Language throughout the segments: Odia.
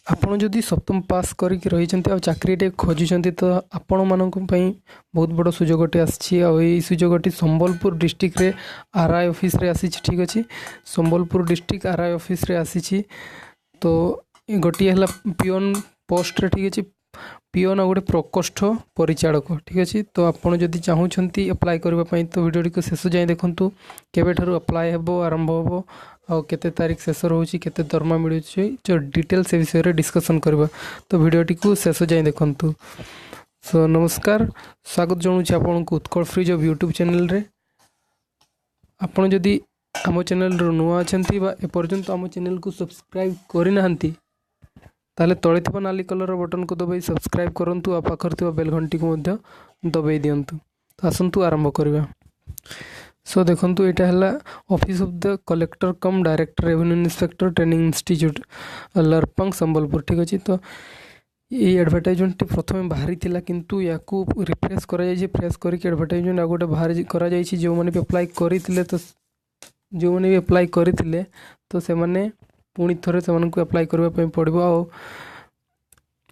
ଆପଣ ଯଦି ସପ୍ତମ ପାସ୍ କରିକି ରହିଛନ୍ତି ଆଉ ଚାକିରିଟେ ଖୋଜୁଛନ୍ତି ତ ଆପଣମାନଙ୍କ ପାଇଁ ବହୁତ ବଡ଼ ସୁଯୋଗଟେ ଆସିଛି। ଆଉ ଏଇ ସୁଯୋଗଟି ସମ୍ବଲପୁର ଡିଷ୍ଟ୍ରିକ୍ଟରେ ଆର୍ଆଇ ଅଫିସରେ ଆସିଛି। ଠିକ୍ ଅଛି, ସମ୍ବଲପୁର ଡିଷ୍ଟ୍ରିକ୍ଟ ଆର୍ଆଇ ଅଫିସରେ ଆସିଛି। ତ ଗୋଟିଏ ହେଲା ପିଅନ୍ ପୋଷ୍ଟରେ, ଠିକ୍ ଅଛି, ପିଅନ୍ ଆଉ ଗୋଟେ ପ୍ରକୋଷ୍ଠ ପରିଚାଳକ। ଠିକ୍ ଅଛି, ତ ଆପଣ ଯଦି ଚାହୁଁଛନ୍ତି ଆପ୍ଲାଏ କରିବା ପାଇଁ ତ ଭିଡ଼ିଓଟିକୁ ଶେଷ ଯାଏଁ ଦେଖନ୍ତୁ। କେବେଠାରୁ ଆପ୍ଲାଏ ହେବ, ଆରମ୍ଭ ହେବ, ଆଉ କେତେ ତାରିଖ ଶେଷ ରହୁଛି, କେତେ ଦରମା ମିଳୁଛି, ଡିଟେଲ୍ସ ଏ ବିଷୟରେ ଡିସ୍କସନ୍ କରିବା। ତ ଭିଡ଼ିଓଟିକୁ ଶେଷ ଯାଏଁ ଦେଖନ୍ତୁ। ସୋ ନମସ୍କାର, ସ୍ୱାଗତ ଜଣାଉଛି ଆପଣଙ୍କୁ ଉତ୍କଳ ଫ୍ରି ଜବ୍ ୟୁଟ୍ୟୁବ୍ ଚ୍ୟାନେଲରେ। ଆପଣ ଯଦି ଆମ ଚ୍ୟାନେଲରୁ ନୂଆ ଅଛନ୍ତି ବା ଏପର୍ଯ୍ୟନ୍ତ ଆମ ଚ୍ୟାନେଲକୁ ସବସ୍କ୍ରାଇବ୍ କରିନାହାନ୍ତି ତାହେଲେ ତଳେ ଥିବା ନାଲି କଲର୍ର ବଟନ୍କୁ ଦବାଇ ସବସ୍କ୍ରାଇବ୍ କରନ୍ତୁ ଆଉ ପାଖରେ ଥିବା ବେଲ୍ ଘଣ୍ଟିକୁ ମଧ୍ୟ ଦବାଇ ଦିଅନ୍ତୁ। ତ ଆସନ୍ତୁ ଆରମ୍ଭ କରିବା। ସୋ ଦେଖନ୍ତୁ, ଏଇଟା ହେଲା office of the collector cum director revenue inspector training institute Larpang Sambalpur. ଠିକ୍ ଅଛି, ତ ଏଇ ଆଡ଼ଭର୍ଟାଇଜମେଣ୍ଟଟି ପ୍ରଥମେ ବାହାରିଥିଲା କିନ୍ତୁ ୟାକୁ ରିଫ୍ରେଶ୍ କରାଯାଇଛି। ଫ୍ରେଶ୍ କରିକି ଆଡ଼ଭର୍ଟାଇଜମେଣ୍ଟ ଆଉ ଗୋଟେ ବାହାରି କରାଯାଇଛି। ଯେଉଁମାନେ ବି ଆପ୍ଲାଏ କରିଥିଲେ ତ ସେମାନେ ପୁଣି ଥରେ ସେମାନଙ୍କୁ ଆପ୍ଲାଏ କରିବା ପାଇଁ ପଡ଼ିବ। ଆଉ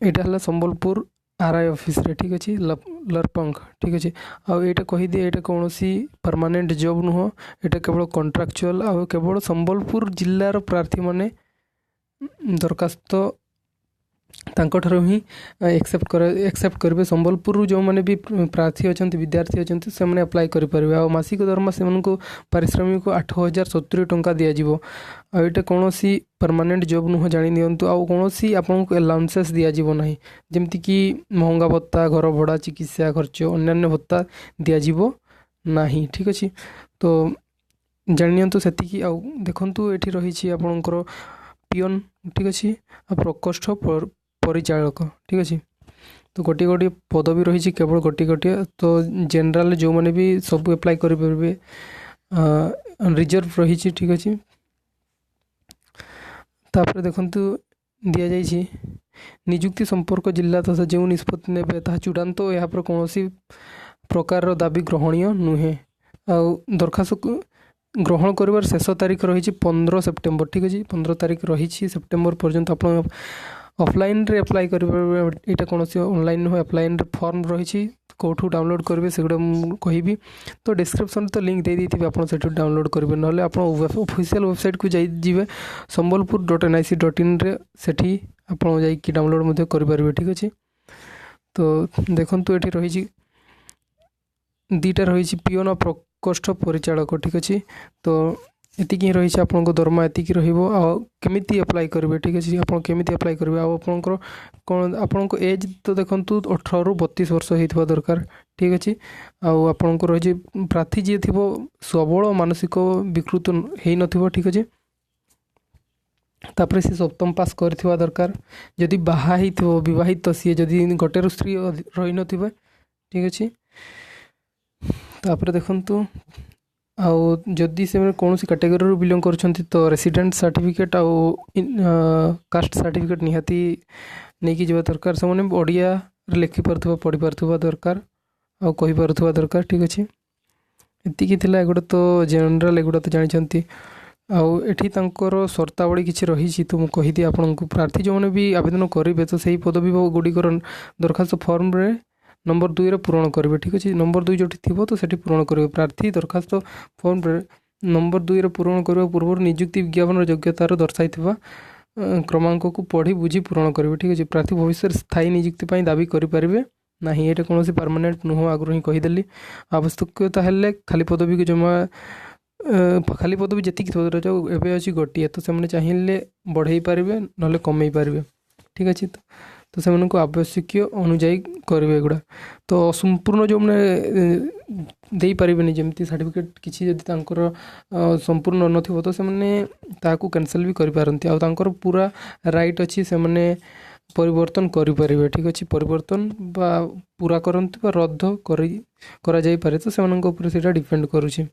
ଏଇଟା ହେଲା ସମ୍ବଲପୁର ଆର୍ଆଇ ଅଫିସରେ, ଠିକ୍ ଅଛି, ଲରପଙ୍ଗ। ଠିକ୍ ଅଛି, ଆଉ ଏଇଟା କହିଦିଏ, ଏଇଟା କୌଣସି ପରମାନେଣ୍ଟ ଜବ୍ ନୁହଁ, ଏଇଟା କେବଳ କଣ୍ଟ୍ରାକ୍ଚୁଆଲ୍। ଆଉ କେବଳ ସମ୍ବଲପୁର ଜିଲ୍ଲାର ପ୍ରାର୍ଥୀମାନେ ଦରଖାସ୍ତ ତାଙ୍କଠାରୁ ହିଁ ଏକ୍ସେପ୍ଟ କରିବେ। ସମ୍ବଲପୁରରୁ ଯେଉଁମାନେ ବି ପ୍ରାର୍ଥୀ ଅଛନ୍ତି, ବିଦ୍ୟାର୍ଥୀ ଅଛନ୍ତି, ସେମାନେ ଆପ୍ଲାଏ କରିପାରିବେ। ଆଉ ମାସିକ ଦରମା ସେମାନଙ୍କୁ ପାରିଶ୍ରମିକ 8,070 ଟଙ୍କା ଦିଆଯିବ। ଆଉ ଏଇଟା କୌଣସି ପରମାନେଣ୍ଟ ଜବ୍ ନୁହଁ, ଜାଣି ନିଅନ୍ତୁ। ଆଉ କୌଣସି ଆପଣଙ୍କୁ ଆଲାଉନ୍ସେସ୍ ଦିଆଯିବ ନାହିଁ, ଯେମିତିକି ମହଙ୍ଗା ଭତ୍ତା, ଘର ଭଡ଼ା, ଚିକିତ୍ସା ଖର୍ଚ୍ଚ, ଅନ୍ୟାନ୍ୟ ଭତ୍ତା ଦିଆଯିବ ନାହିଁ। ଠିକ୍ ଅଛି, ତ ଜାଣି ନିଅନ୍ତୁ ସେତିକି। ଆଉ ଦେଖନ୍ତୁ, ଏଠି ରହିଛି ଆପଣଙ୍କର ପିଅନ୍, ଠିକ୍ ଅଛି, ଆଉ ପ୍ରକୋଷ୍ଠ ପରିଚାଳକ। ଠିକ୍ ଅଛି, ତ ଗୋଟିଏ ଗୋଟିଏ ପଦବୀ ରହିଛି, କେବଳ ଗୋଟିଏ ଗୋଟିଏ। ତ ଜେନେରାଲ ଯେଉଁମାନେ ବି ସବୁ ଆପ୍ଲାଏ କରିପାରିବେ, ରିଜର୍ଭ ରହିଛି। ଠିକ୍ ଅଛି, ତାପରେ ଦେଖନ୍ତୁ ଦିଆଯାଇଛି ନିଯୁକ୍ତି ସମ୍ପର୍କ ଜିଲ୍ଲା ତଥା ଯେଉଁ ନିଷ୍ପତ୍ତି ନେବେ ତାହା ଚୂଡ଼ାନ୍ତ, ଏହାପରେ କୌଣସି ପ୍ରକାରର ଦାବି ଗ୍ରହଣୀୟ ନୁହେଁ। ଆଉ ଦରଖାସ୍ତକୁ ଗ୍ରହଣ କରିବାର ଶେଷ ତାରିଖ ରହିଛି 15 ସେପ୍ଟେମ୍ବର। ଠିକ୍ ଅଛି, 15 ତାରିଖ ରହିଛି ସେପ୍ଟେମ୍ବର ପର୍ଯ୍ୟନ୍ତ ଆପଣ ଅଫଲାଇନ୍ରେ ଆପ୍ଲାଏ କରିପାରିବେ। ଏଇଟା କୌଣସି ଅନଲାଇନ୍ ନୁହେଁ, ଅଫଲାଇନ୍ରେ ଫର୍ମ ରହିଛି, କେଉଁଠୁ ଡାଉନଲୋଡ଼୍ କରିବେ ସେଗୁଡ଼ା ମୁଁ କହିବି। ତ ଡିସ୍କ୍ରିପ୍ସନ୍ରେ ତ ଲିଙ୍କ୍ ଦେଇଥିବେ, ଆପଣ ସେଠୁ ଡାଉନଲୋଡ଼୍ କରିବେ। ନହେଲେ ଆପଣ ଅଫିସିଆଲ୍ ୱେବସାଇଟ୍କୁ ଯିବେ ସମ୍ବଲପୁର.nic.in ରେ, ସେଠି ଆପଣ ଯାଇକି ଡାଉନଲୋଡ଼୍ ମଧ୍ୟ କରିପାରିବେ। ଠିକ୍ ଅଛି, ତ ଦେଖନ୍ତୁ ଏଠି ରହିଛି ଦୁଇଟା ରହିଛି, ପିଅନ ଆଉ ପ୍ରକୋଷ୍ଠ ପରିଚାଳକ। ଠିକ୍ ଅଛି, ତ ଏତିକି ହିଁ ରହିଛି। ଆପଣଙ୍କ ଦରମା ଏତିକି ରହିବ। ଆଉ କେମିତି ଆପ୍ଲାଏ କରିବେ, ଠିକ୍ ଅଛି, ଆପଣ କେମିତି ଆପ୍ଲାଏ କରିବେ, ଆଉ ଆପଣଙ୍କର କ'ଣ, ଆପଣଙ୍କ ଏଜ୍ ତ ଦେଖନ୍ତୁ 18ରୁ 32 ବର୍ଷ ହେଇଥିବା ଦରକାର। ଠିକ୍ ଅଛି, ଆଉ ଆପଣଙ୍କ ରହିଛି ପ୍ରାର୍ଥୀ ଯିଏ ଥିବ ସବଳ ମାନସିକ ବିକୃତ ହେଇନଥିବ। ଠିକ୍ ଅଛି, ତାପରେ ସେ ସପ୍ତମ ପାସ୍ କରିଥିବା ଦରକାର। ଯଦି ବାହା ହେଇଥିବ, ବିବାହିତ, ସିଏ ଯଦି ଗୋଟେରୁ ସ୍ତ୍ରୀ ରହିନଥିବେ। ଠିକ୍ ଅଛି, ତାପରେ ଦେଖନ୍ତୁ, ଆଉ ଯଦି ସେମାନେ କୌଣସି କାଟେଗୋରୀରୁ ବିଲଙ୍ଗ କରୁଛନ୍ତି ତ ରେସିଡେଣ୍ଟ ସାର୍ଟିଫିକେଟ୍ ଆଉ କାଷ୍ଟ ସାର୍ଟିଫିକେଟ୍ ନିହାତି ନେଇକି ଯିବା ଦରକାର। ସେମାନେ ଓଡ଼ିଆରେ ଲେଖିପାରୁଥିବା, ପଢ଼ିପାରୁଥିବା ଦରକାର, ଆଉ କହିପାରୁଥିବା ଦରକାର। ଠିକ୍ ଅଛି, ଏତିକି ଥିଲା। ଏଗୁଡ଼ା ତ ଜେନେରାଲ୍, ଏଗୁଡ଼ା ତ ଜାଣିଛନ୍ତି। ଆଉ ଏଠି ତାଙ୍କର ସର୍ତ୍ତାବଳୀ କିଛି ରହିଛି, ତ ମୁଁ କହିଦିଏ ଆପଣଙ୍କୁ। ପ୍ରାର୍ଥୀ ଯେଉଁମାନେ ବି ଆବେଦନ କରିବେ ତ ସେହି ପଦବୀ ଗୁଡ଼ିକର ଦରଖାସ୍ତ ଫର୍ମରେ ନମ୍ବର 2ରେ ପୂରଣ କରିବେ। ଠିକ୍ ଅଛି, ନମ୍ବର 2 ଯେଉଁଠି ଥିବ ତ ସେଠି ପୂରଣ କରିବେ। ପ୍ରାର୍ଥୀ ଦରଖାସ୍ତ ଫର୍ମରେ ନମ୍ବର 2ରେ ପୂରଣ କରିବା ପୂର୍ବରୁ ନିଯୁକ୍ତି ବିଜ୍ଞାପନର ଯୋଗ୍ୟତାର ଦର୍ଶାଇଥିବା କ୍ରମାଙ୍କକୁ ପଢ଼ି ବୁଝି ପୂରଣ କରିବେ। ଠିକ୍ ଅଛି, ପ୍ରାର୍ଥୀ ଭବିଷ୍ୟତରେ ସ୍ଥାୟୀ ନିଯୁକ୍ତି ପାଇଁ ଦାବି କରିପାରିବେ ନାହିଁ। ଏଇଟା କୌଣସି ପରମାନେଣ୍ଟ ନୁହଁ, ଆଗରୁ ହିଁ କହିଦେଲି। ଆବଶ୍ୟକତା ହେଲେ ଖାଲି ପଦବୀକୁ ଖାଲି ପଦବୀ ଯେତିକି ଥିବ, ଏବେ ଅଛି ଗୋଟିଏ, ତ ସେମାନେ ଚାହିଁଲେ ବଢ଼େଇ ପାରିବେ, ନହେଲେ କମେଇ ପାରିବେ। ଠିକ୍ ଅଛି, ତ ସେମାନଙ୍କୁ ଆବଶ୍ୟକୀୟ ଅନୁଯାୟୀ କରିବେ ଏଗୁଡ଼ା। ତ ଅସମ୍ପୂର୍ଣ୍ଣ ଯେଉଁମାନେ ଦେଇପାରିବେନି, ଯେମିତି ସାର୍ଟିଫିକେଟ୍ କିଛି ଯଦି ତାଙ୍କର ସମ୍ପୂର୍ଣ୍ଣ ନଥିବ ତ ସେମାନେ ତାହାକୁ କ୍ୟାନସଲ୍ ବି କରିପାରନ୍ତି। ଆଉ ତାଙ୍କର ପୁରା ରାଇଟ୍ ଅଛି, ସେମାନେ ପରିବର୍ତ୍ତନ କରିପାରିବେ। ଠିକ୍ ଅଛି, ପରିବର୍ତ୍ତନ ବା ପୁରା କରନ୍ତୁ ବା ରଦ୍ଦ କରାଯାଇପାରେ, ତ ସେମାନଙ୍କ ଉପରେ ସେଇଟା ଡିପେଣ୍ଡ କରୁଛି।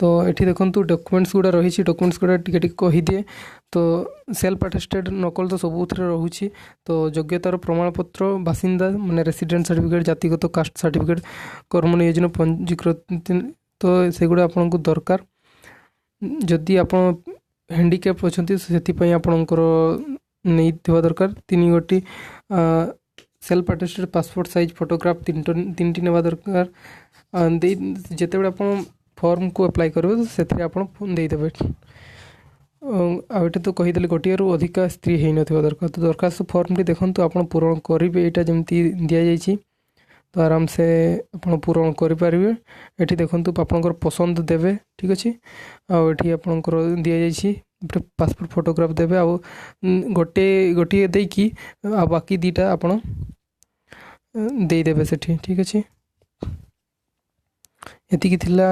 ତ ଏଠି ଦେଖନ୍ତୁ ଡକ୍ୟୁମେଣ୍ଟସ୍ ଗୁଡ଼ା ରହିଛି, ଡକ୍ୟୁମେଣ୍ଟସ୍ ଗୁଡ଼ା ଟିକେ କହିଦିଏ। ତ ସେଲ୍ଫ ଆଟେଷ୍ଟେଡ୍ ନକଲ ତ ସବୁଥିରେ ରହୁଛି। ତ ଯୋଗ୍ୟତାର ପ୍ରମାଣପତ୍ର, ବାସିନ୍ଦା ମାନେ ରେସିଡେଣ୍ଟ ସାର୍ଟିଫିକେଟ୍, ଜାତିଗତ କାଷ୍ଟ ସାର୍ଟିଫିକେଟ୍, କର୍ମ ନିୟୋଜନ ପଞ୍ଜୀକୃତ, ତ ସେଗୁଡ଼ା ଆପଣଙ୍କୁ ଦରକାର। ଯଦି ଆପଣ ହ୍ୟାଣ୍ଡିକ୍ୟାପ୍ ଅଛନ୍ତି ସେଥିପାଇଁ ଆପଣଙ୍କର ନେଇଥିବା ଦରକାର 3 ଗୋଟି self attested passport size photograph ତିନିଟି ନେବା ଦରକାର। ଯେତେବେଳେ ଆପଣ ଫର୍ମକୁ ଆପ୍ଲାଏ କରିବେ ସେଥିରେ ଆପଣ ଦେଇଦେବେ। ଆଉ ଏଠି ତ କହିଦେଲେ ଗୋଟିଏରୁ ଅଧିକା ସ୍ତ୍ରୀ ହେଇନଥିବା ଦରକାର। ତ ଦରଖାସ୍ତ ଫର୍ମଟି ଦେଖନ୍ତୁ ଆପଣ ପୂରଣ କରିବେ, ଏଇଟା ଯେମିତି ଦିଆଯାଇଛି ତ ଆରାମସେ ଆପଣ ପୂରଣ କରିପାରିବେ। ଏଠି ଦେଖନ୍ତୁ ଆପଣଙ୍କର ପସନ୍ଦ ଦେବେ, ଠିକ୍ ଅଛି। ଆଉ ଏଠି ଆପଣଙ୍କର ଦିଆଯାଇଛି ଗୋଟେ ପାସପୋର୍ଟ ଫଟୋଗ୍ରାଫ ଦେବେ, ଆଉ ଗୋଟିଏ ଦେଇକି ଆଉ ବାକି 2ଟା ଆପଣ ଦେଇଦେବେ ସେଠି, ଠିକ୍ ଅଛି। ଏତିକି ଥିଲା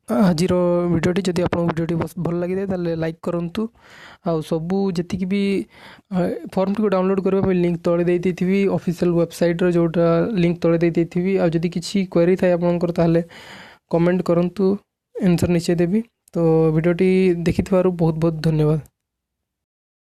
ଆଜିର ଭିଡ଼ିଓଟି। ଯଦି ଆପଣଙ୍କ ଭିଡ଼ିଓଟି ଭଲ ଲାଗିଥାଏ ତାହେଲେ ଲାଇକ୍ କରନ୍ତୁ। ଆଉ ସବୁ ଯେତିକି ବି ଫର୍ମଟିକୁ ଡାଉନଲୋଡ଼୍ କରିବା ପାଇଁ ଲିଙ୍କ୍ ତଳେ ଦେଇଥିବି, ଅଫିସିଆଲ୍ ୱେବସାଇଟ୍ର ଯେଉଁଟା ଲିଙ୍କ୍ ତଳେ ଦେଇଥିବି। ଆଉ ଯଦି କିଛି କ୍ୱେରି ଥାଏ ଆପଣଙ୍କର ତାହେଲେ କମେଣ୍ଟ କରନ୍ତୁ, ଆନ୍ସର୍ ନିଶ୍ଚୟ ଦେବି। ତ ଭିଡ଼ିଓଟି ଦେଖିଥିବାରୁ ବହୁତ ବହୁତ ଧନ୍ୟବାଦ।